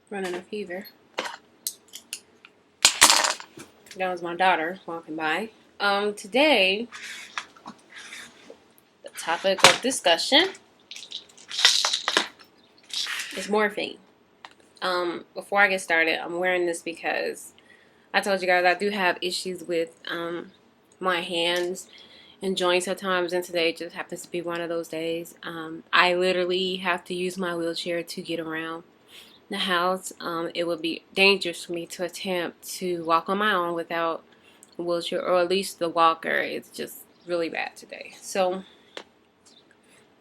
Running a fever. That was my daughter walking by. Today, the topic of discussion is morphine. Before I get started, I'm wearing this because I told you guys I do have issues with my hands and joints at times, and today just happens to be one of those days. I literally have to use my wheelchair to get around the house. It would be dangerous for me to attempt to walk on my own without a wheelchair, or at least the walker. It's just really bad today. So,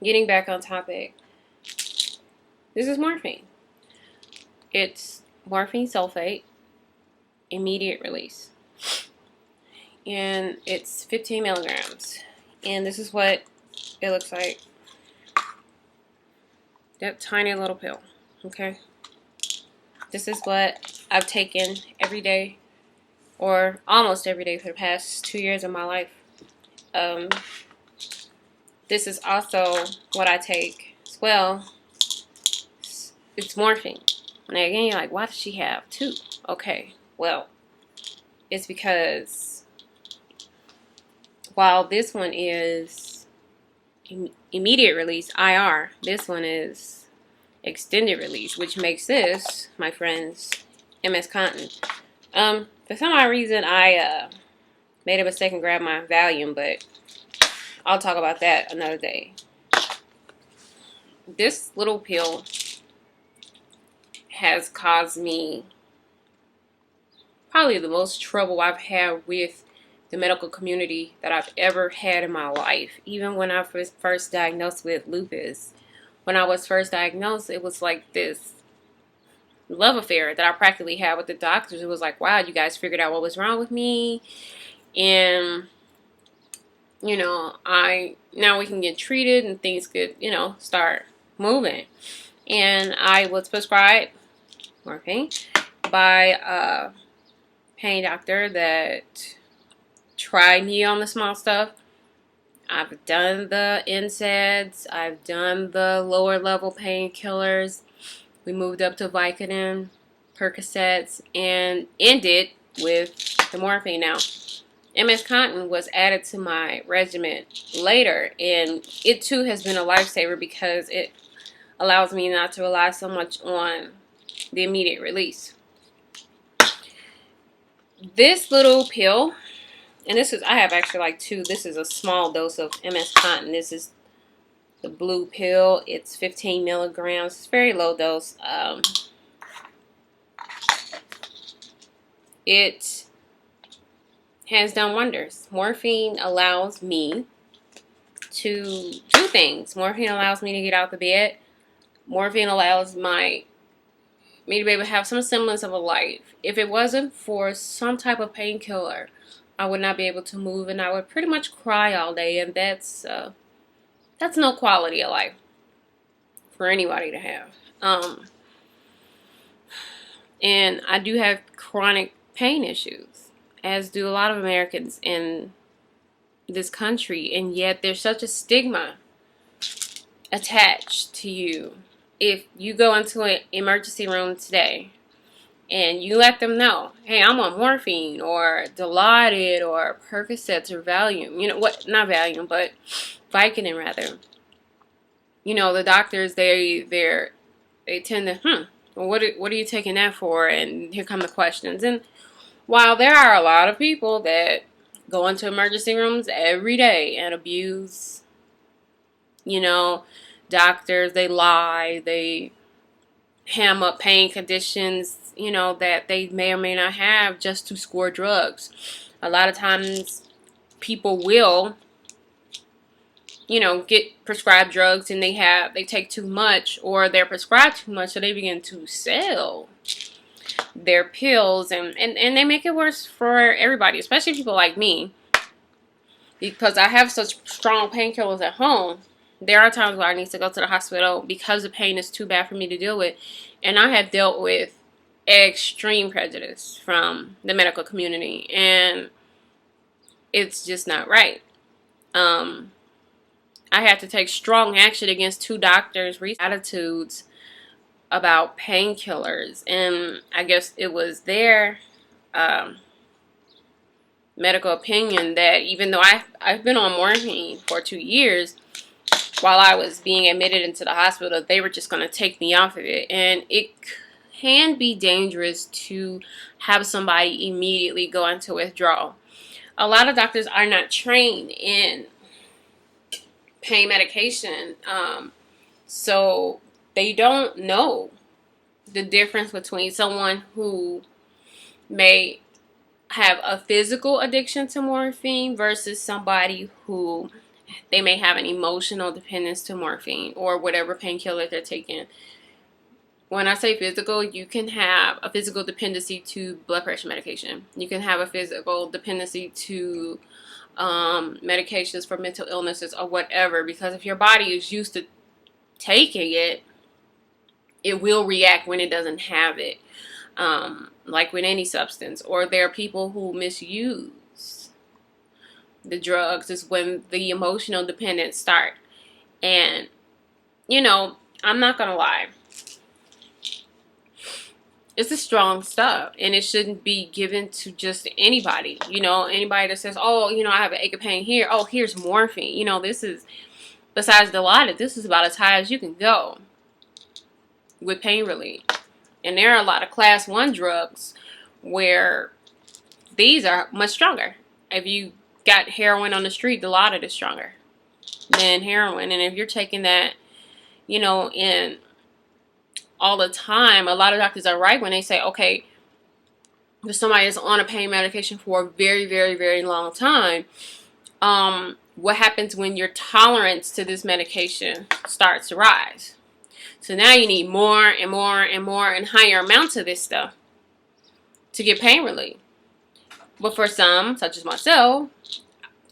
getting back on topic, this is morphine. It's morphine sulfate, immediate release, and it's 15 milligrams. And this is what it looks like. That tiny little pill. Okay. This is what I've taken every day, or almost every day, for the past 2 years of my life. This is also what I take as well. It's morphine. Now again, you're like, why does she have two? Okay, well, it's because while this one is immediate release, IR, this one is extended release, which makes this, my friends, MS Contin. For some odd reason, I made a mistake and grabbed my Valium, but I'll talk about that another day. This little pill has caused me probably the most trouble I've had with the medical community that I've ever had in my life. Even when I was first diagnosed with lupus, when I was first diagnosed, it was like this love affair that I practically had with the doctors. It was like, wow, you guys figured out what was wrong with me, and you know, now we can get treated and things could, you know, start moving. And I was prescribed morphine by a pain doctor that tried me on the small stuff. I've done the NSAIDs. I've done the lower level painkillers. We moved up to Vicodin, Percocets, and ended with the morphine. Now, MS Contin was added to my regimen later, and it too has been a lifesaver because it allows me not to rely so much on the immediate release. This little pill, and this is, I have actually like two. This is a small dose of MS Contin. This is the blue pill. It's 15 milligrams. It's very low dose. It has done wonders. Morphine allows me to do things. Morphine allows me to get out the bed. Morphine allows me to be able to have some semblance of a life. If it wasn't for some type of painkiller, I would not be able to move, and I would pretty much cry all day, and that's no quality of life for anybody to have. And I do have chronic pain issues, as do a lot of Americans in this country, and yet there's such a stigma attached to you. If you go into an emergency room today and you let them know, hey, I'm on morphine or Dilaudid or Percocets or Valium, you know what, not Valium, but Vicodin rather. You know, the doctors, they tend to, well, what are you taking that for? And here come the questions. And while there are a lot of people that go into emergency rooms every day and abuse, you know, doctors, they lie, they ham up pain conditions, you know, that they may or may not have just to score drugs. A lot of times people will, you know, get prescribed drugs and they take too much, or they're prescribed too much, so they begin to sell their pills, and they make it worse for everybody, especially people like me, because I have such strong painkillers at home. There are times where I need to go to the hospital because the pain is too bad for me to deal with. And I have dealt with extreme prejudice from the medical community, and it's just not right. I had to take strong action against 2 doctors' attitudes about painkillers, and I guess it was their medical opinion that even though I've been on morphine for 2 years, while I was being admitted into the hospital, they were just going to take me off of it. And it can be dangerous to have somebody immediately go into withdrawal. A lot of doctors are not trained in pain medication, so they don't know the difference between someone who may have a physical addiction to morphine versus somebody who they may have an emotional dependence to morphine or whatever painkiller they're taking. When I say physical, you can have a physical dependency to blood pressure medication. You can have a physical dependency to medications for mental illnesses or whatever, because if your body is used to taking it, it will react when it doesn't have it, like with any substance. Or there are people who misuse the drugs. Is when the emotional dependence start. And you know, I'm not gonna lie, it's a strong stuff, and it shouldn't be given to just anybody. You know, anybody that says, oh, you know, I have an ache of pain here, oh, here's morphine. You know, this is, besides Dilaudid, this is about as high as you can go with pain relief. And there are a lot of class 1 drugs where these are much stronger. If you got heroin on the street, Dilaudid is stronger than heroin. And if you're taking that, you know, in all the time, a lot of doctors are right when they say, okay, if somebody is on a pain medication for a very, very, very long time, what happens when your tolerance to this medication starts to rise? So now you need more and more and more and higher amounts of this stuff to get pain relief. But for some, such as myself,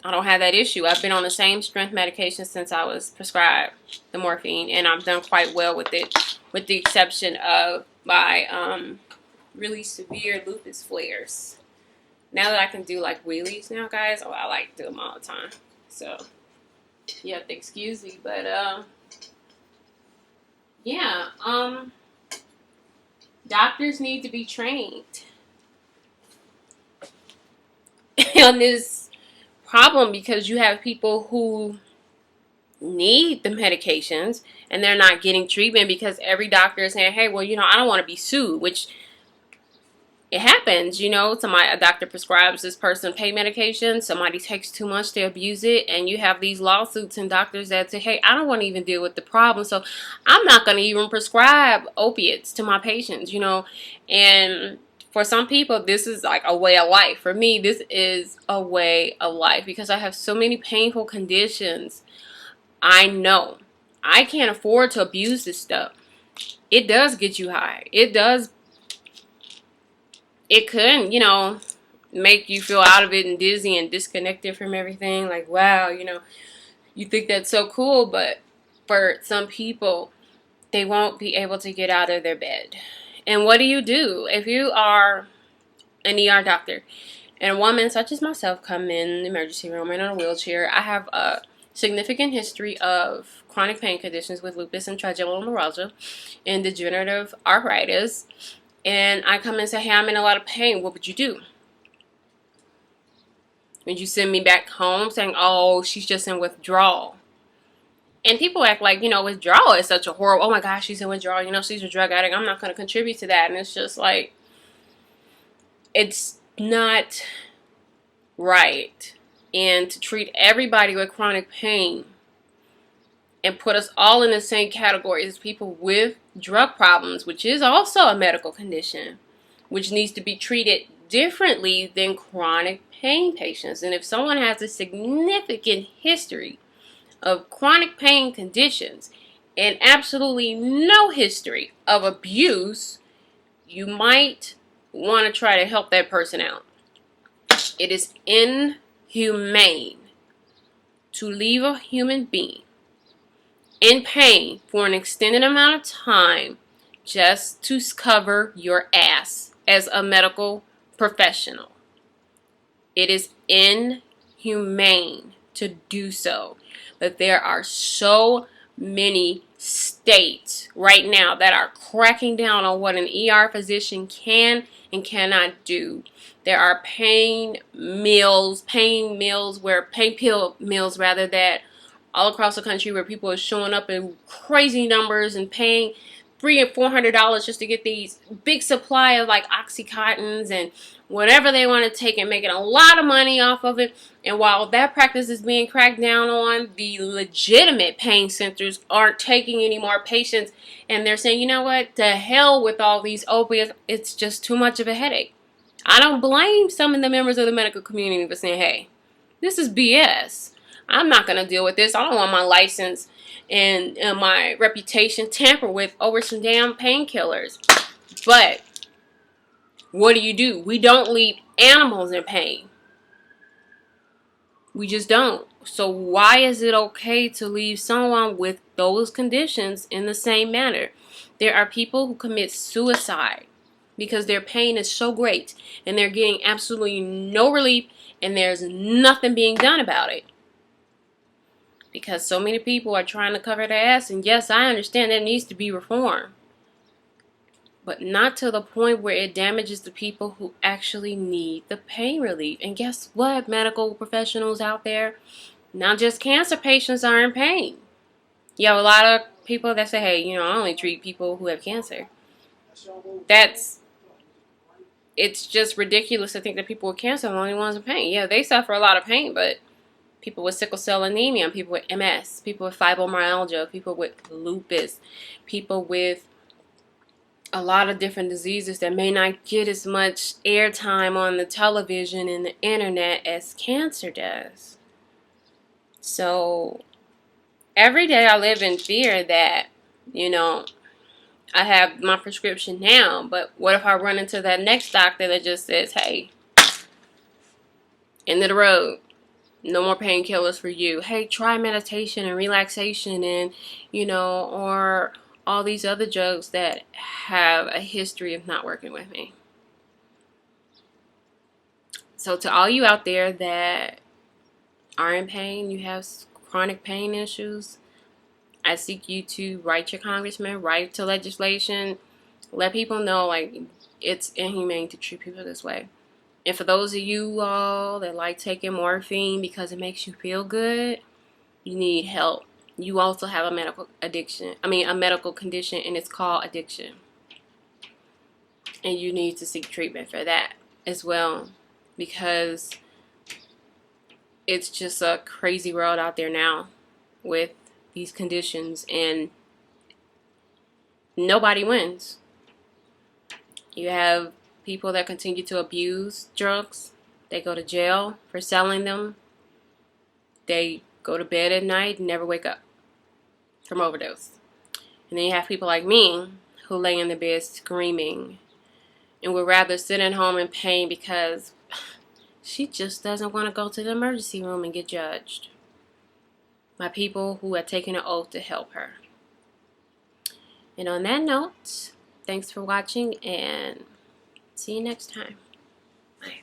I don't have that issue. I've been on the same strength medication since I was prescribed the morphine, and I've done quite well with it, with the exception of my really severe lupus flares. Now that I can do like wheelies now, guys, oh, I like to do them all the time. So you have to excuse me, but yeah, doctors need to be trained on this problem, because you have people who need the medications and they're not getting treatment because every doctor is saying, hey, well, you know, I don't want to be sued, which it happens. You know, a doctor prescribes this person pain medication, somebody takes too much, they abuse it, and you have these lawsuits and doctors that say, hey, I don't want to even deal with the problem, so I'm not going to even prescribe opiates to my patients, you know. And for some people, this is like a way of life. For me, this is a way of life because I have so many painful conditions. I know I can't afford to abuse this stuff. It does get you high. It can, you know, make you feel out of it and dizzy and disconnected from everything. Like, wow, you know, you think that's so cool, but for some people, they won't be able to get out of their bed. And what do? If you are an ER doctor and a woman such as myself come in the emergency room and in a wheelchair, I have a significant history of chronic pain conditions with lupus and trigeminal neuralgia and degenerative arthritis, and I come and say, hey, I'm in a lot of pain, what would you do? Would you send me back home saying, oh, she's just in withdrawal? And people act like, you know, withdrawal is such a horrible, oh my gosh, she's in withdrawal, you know, she's a drug addict, I'm not going to contribute to that. And it's just like, it's not right. And to treat everybody with chronic pain and put us all in the same category as people with drug problems, which is also a medical condition, which needs to be treated differently than chronic pain patients. And if someone has a significant history of chronic pain conditions and absolutely no history of abuse, you might want to try to help that person out. It is inhumane to leave a human being in pain for an extended amount of time just to cover your ass as a medical professional. It is inhumane to do so. But there are so many states right now that are cracking down on what an ER physician can and cannot do. There are pain pill mills rather, that all across the country where people are showing up in crazy numbers and paying $300 and $400 just to get these big supply of like Oxycontins and whatever they want to take, and making a lot of money off of it. And while that practice is being cracked down on, the legitimate pain centers aren't taking any more patients, and they're saying, you know what, to hell with all these opiates, it's just too much of a headache. I don't blame some of the members of the medical community for saying, hey, this is BS. I'm not going to deal with this. I don't want my license and my reputation tampered with over some damn painkillers. But what do? We don't leave animals in pain. We just don't. So why is it okay to leave someone with those conditions in the same manner? There are people who commit suicide because their pain is so great and they're getting absolutely no relief, and there's nothing being done about it. Because so many people are trying to cover their ass, and yes, I understand there needs to be reform. But not to the point where it damages the people who actually need the pain relief. And guess what, medical professionals out there? Not just cancer patients are in pain. You have a lot of people that say, hey, you know, I only treat people who have cancer. It's just ridiculous to think that people with cancer are the only ones in pain. Yeah, they suffer a lot of pain, but people with sickle cell anemia, people with MS, people with fibromyalgia, people with lupus, people with a lot of different diseases that may not get as much airtime on the television and the internet as cancer does. So every day I live in fear that, you know, I have my prescription now, but what if I run into that next doctor that just says, hey, end of the road. No more painkillers for you. Hey, try meditation and relaxation and, you know, or all these other drugs that have a history of not working with me. So to all you out there that are in pain, you have chronic pain issues, I seek you to write your congressman, write to legislation, let people know like it's inhumane to treat people this way. And for those of you all that like taking morphine because it makes you feel good, you need help. You also have a medical condition, and it's called addiction. And you need to seek treatment for that as well, because it's just a crazy world out there now with these conditions, and nobody wins. You have people that continue to abuse drugs. They go to jail for selling them. They go to bed at night and never wake up from overdose. And then you have people like me who lay in the bed screaming and would rather sit at home in pain because she just doesn't want to go to the emergency room and get judged by people who have taken an oath to help her. And on that note, thanks for watching, and see you next time. Bye.